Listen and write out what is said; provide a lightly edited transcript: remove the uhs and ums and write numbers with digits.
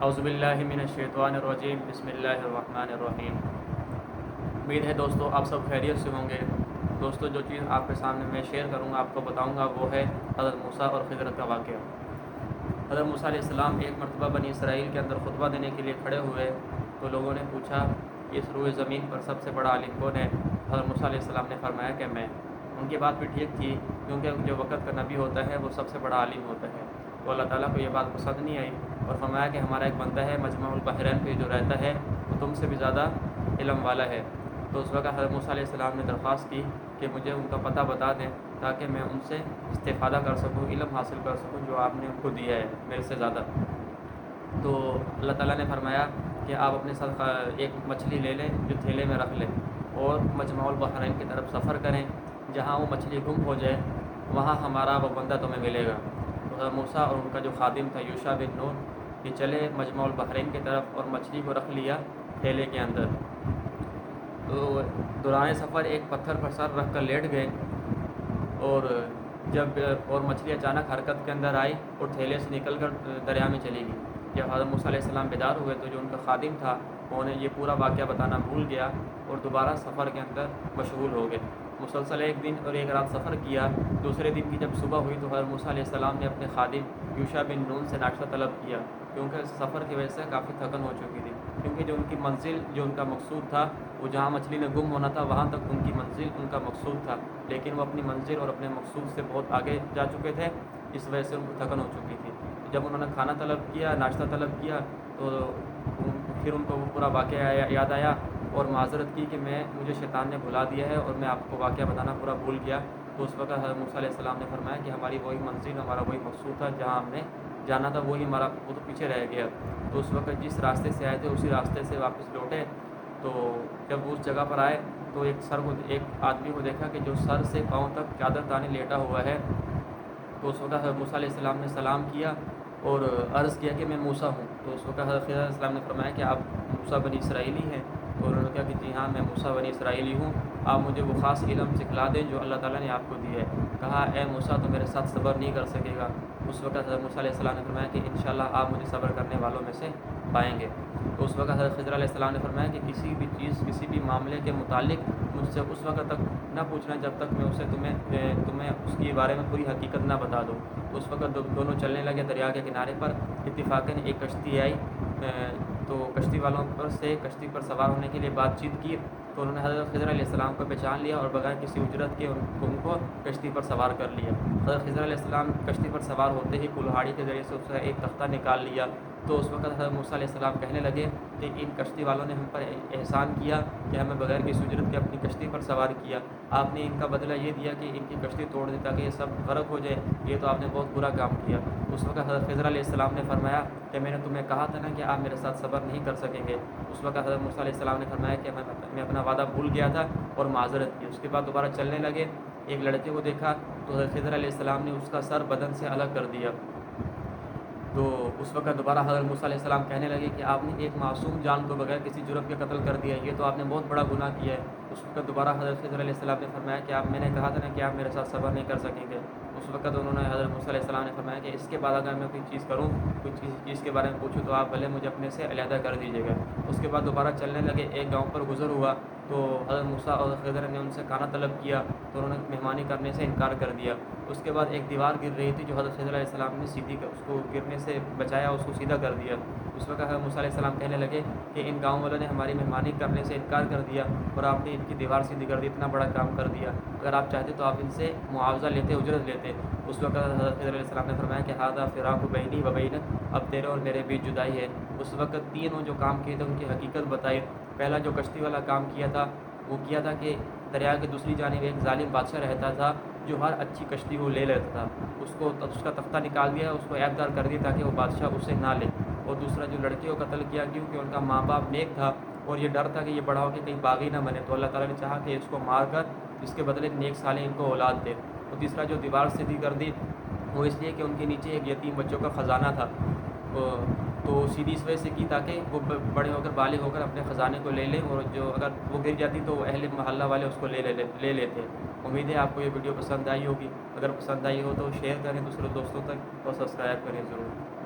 اعوذ باللہ من الشیطان الرجیم بسم اللہ الرحمن الرحیم۔ امید ہے دوستو آپ سب خیریت سے ہوں گے۔ دوستو جو چیز آپ کے سامنے میں شیئر کروں گا، آپ کو بتاؤں گا، وہ ہے حضرت موسیٰ اور خضر کا واقعہ۔ حضرت موسیٰ علیہ السلام ایک مرتبہ بنی اسرائیل کے اندر خطبہ دینے کے لیے کھڑے ہوئے تو لوگوں نے پوچھا کہ اس روئے زمین پر سب سے بڑا عالم کون ہے؟ حضرت موسیٰ علیہ السلام نے فرمایا کہ میں۔ ان کی بات بھی ٹھیک تھی، کیونکہ جو وقت کا نبی ہوتا ہے وہ سب سے بڑا عالم ہوتا ہے۔ تو اللہ تعالیٰ کو یہ بات پسند نہیں آئی اور فرمایا کہ ہمارا ایک بندہ ہے مجمع البحرین پہ جو رہتا ہے وہ تم سے بھی زیادہ علم والا ہے۔ تو اس وقت حضرت موسیٰ علیہ السلام نے درخواست کی کہ مجھے ان کا پتہ بتا دیں تاکہ میں ان سے استفادہ کر سکوں، علم حاصل کر سکوں جو آپ نے ان کو دیا ہے میرے سے زیادہ۔ تو اللہ تعالیٰ نے فرمایا کہ آپ اپنے ساتھ ایک مچھلی لے لیں جو تھیلے میں رکھ لیں اور مجمع البحرین کی طرف سفر کریں، جہاں وہ مچھلی گم ہو جائے وہاں ہمارا وہ بندہ تمہیں ملے گا۔ تو حضرت موسیٰ اور ان کا جو خادم تھا یوشع بن نون، یہ چلے مجمع البحرین کی طرف اور مچھلی کو رکھ لیا تھیلے کے اندر۔ تو دوران سفر ایک پتھر پر سر رکھ کر لیٹ گئے اور مچھلی اچانک حرکت کے اندر آئی اور تھیلے سے نکل کر دریا میں چلی گئی۔ جب حضرت موسیٰ علیہ السلام بیدار ہوئے تو جو ان کا خادم تھا انہیں یہ پورا واقعہ بتانا بھول گیا اور دوبارہ سفر کے اندر مشغول ہو گئے۔ مسلسل ایک دن اور ایک رات سفر کیا۔ دوسرے دن کی جب صبح ہوئی تو حضرت موسیٰ علیہ السلام نے اپنے خادم یوشع بن نون سے ناشتہ طلب کیا، کیونکہ سفر کی وجہ سے کافی تھکن ہو چکی تھی، کیونکہ جو ان کی منزل، جو ان کا مقصود تھا، وہ جہاں مچھلی نے گم ہونا تھا وہاں تک ان کی منزل، ان کا مقصود تھا، لیکن وہ اپنی منزل اور اپنے مقصود سے بہت آگے جا چکے تھے، اس وجہ سے ان کو تھکن ہو چکی تھی۔ جب انہوں نے کھانا طلب کیا، ناشتہ طلب کیا، تو پھر ان کو وہ پورا واقعہ یاد آیا اور معذرت کی کہ مجھے شیطان نے بھلا دیا ہے اور میں آپ کو واقعہ بتانا پورا بھول گیا۔ تو اس وقت حضرت موسیٰ علیہ السلام نے فرمایا کہ ہماری وہی منزل، ہمارا وہی مقصود تھا، جہاں ہم نے جانا تھا وہ تو پیچھے رہ گیا۔ تو اس وقت جس راستے سے آئے تھے اسی راستے سے واپس لوٹے۔ تو جب اس جگہ پر آئے تو ایک آدمی کو دیکھا کہ جو سر سے پاؤں تک چادر تانے لیٹا ہوا ہے۔ تو اس وقت حضرت موسیٰ علیہ السلام نے سلام کیا اور عرض کیا کہ میں موسیٰ ہوں۔ تو اس وقت حضرت خضر علیہ السلام نے فرمایا کہ آپ موسیٰ بنی اسرائیلی ہیں؟ تو انہوں نے کہا کہ جی ہاں میں موسیٰ بنی اسرائیلی ہوں، آپ مجھے وہ خاص علم سکھلا دیں جو اللہ تعالیٰ نے آپ کو دیا ہے۔ کہا اے موسیٰ تو میرے ساتھ صبر نہیں کر سکے گا؟ اس وقت حضرت موسیٰ علیہ السلام نے فرمایا کہ انشاءاللہ آپ مجھے صبر کرنے والوں میں سے پائیں گے۔ تو اس وقت حضرت خضر علیہ السلام نے فرمایا کہ کسی بھی چیز، کسی بھی معاملے کے متعلق مجھ سے اس وقت تک نہ پوچھنا جب تک میں اسے تمہیں اس کے بارے میں پوری حقیقت نہ بتا دوں۔ اس وقت دونوں چلنے لگے دریا کے کنارے پر۔ اتفاقاً ایک کشتی آئی، تو کشتی والوں سے کشتی پر سوار ہونے کے لیے بات چیت کی، تو انہوں نے حضرت خضر علیہ السلام کو پہچان لیا اور بغیر کسی اجرت کے ان کو کشتی پر سوار کر لیا۔ حضرت خضر علیہ السلام کشتی پر سوار ہوتے ہی کلہاڑی کے ذریعے سے اس کا ایک تختہ نکال لیا۔ تو اس وقت حضرت موسیٰ علیہ السلام کہنے لگے کہ ان کشتی والوں نے ہم پر احسان کیا کہ ہمیں بغیر کسی اجرت کے اپنی کشتی پر سوار کیا، آپ نے ان کا بدلہ یہ دیا کہ ان کی کشتی توڑ دی تاکہ یہ سب غرق ہو جائے، یہ تو آپ نے بہت برا کام کیا۔ اس وقت حضرت خضر علیہ السلام نے فرمایا کہ میں نے تمہیں کہا تھا نا کہ آپ میرے ساتھ صبر نہیں کر سکیں گے۔ اس وقت حضرت موسیٰ علیہ السلام نے فرمایا کہ میں اپنا وعدہ بھول گیا تھا اور معذرت کی۔ اس کے بعد دوبارہ چلنے لگے۔ ایک لڑکے کو دیکھا تو حضرت خضر علیہ السلام نے اس کا سر بدن سے الگ کر دیا۔ تو اس وقت دوبارہ حضرت موسیٰ علیہ السلام کہنے لگے کہ آپ نے ایک معصوم جان کو بغیر کسی جرم کے قتل کر دیا، یہ تو آپ نے بہت بڑا گناہ کیا ہے۔ اس وقت دوبارہ حضرت خضر علیہ السلام نے فرمایا کہ میں نے کہا تھا نا کہ آپ میرے ساتھ صبر نہیں کر سکیں گے۔ اس وقت انہوں نے حضرت موسیٰ علیہ السلام نے فرمایا کہ اس کے بعد اگر میں کوئی چیز کروں، کوئی چیز کے بارے میں پوچھوں تو آپ بھلے مجھے اپنے سے علیحدہ کر دیجیے گا۔ اس کے بعد دوبارہ چلنے لگے۔ ایک گاؤں پر گزر ہوا تو حضرت موسیٰ اور خضر نے ان سے کھانا طلب کیا تو انہوں نے مہمانی کرنے سے انکار کر دیا۔ اس کے بعد ایک دیوار گر رہی تھی جو حضرت خضر علیہ السلام نے اس کو گرنے سے بچایا، اس کو سیدھا کر دیا۔ اس وقت حضرت موسیٰ علیہ السلام کہنے لگے کہ ان گاؤں والوں نے ہماری مہمانی کرنے سے انکار کر دیا اور آپ نے ان کی دیوار سیدھی کر دی، اتنا بڑا کام کر دیا، اگر آپ چاہتے تو آپ ان سے معاوضہ لیتے، اجرت لیتے۔ اس وقت حضرت خضر علیہ السلام نے فرمایا کہ ھذا فراق بینی و بینک، اب تیرے اور میرے بیچ جدائی ہے۔ اس وقت تینوں جو کام کیے تھے ان کی حقیقت بتائی۔ پہلا جو کشتی والا کام کیا تھا وہ کیا تھا کہ دریا کی دوسری جانب ایک ظالم بادشاہ رہتا تھا جو ہر اچھی کشتی کو لے لیتا تھا، اس کا تختہ نکال دیا، اس کو عیبدار کر دیا تاکہ وہ بادشاہ اسے نہ لے۔ اور دوسرا جو لڑکے کو قتل کیا کیونکہ ان کا ماں باپ نیک تھا اور یہ ڈر تھا کہ یہ بڑا ہو کے کہیں باغی نہ بنے، تو اللہ تعالیٰ نے چاہا کہ اس کو مار کر اس کے بدلے نیک صالح ان کو اولاد دے۔ اور تیسرا جو دیوار سیدھی کر دی وہ اس لیے کہ ان کے نیچے ایک یتیم بچوں کا خزانہ تھا، تو سیدھی اس وجہ سے کی تاکہ وہ بڑے ہو کر بالغ ہو کر اپنے خزانے کو لے لیں، اور جو اگر وہ گر جاتی تو اہل محلہ والے اس کو لے لیتے۔ امید ہے آپ کو یہ ویڈیو پسند آئی ہوگی۔ اگر پسند آئی ہو تو شیئر کریں دوسرے دوستوں تک اور سبسکرائب کریں ضرور۔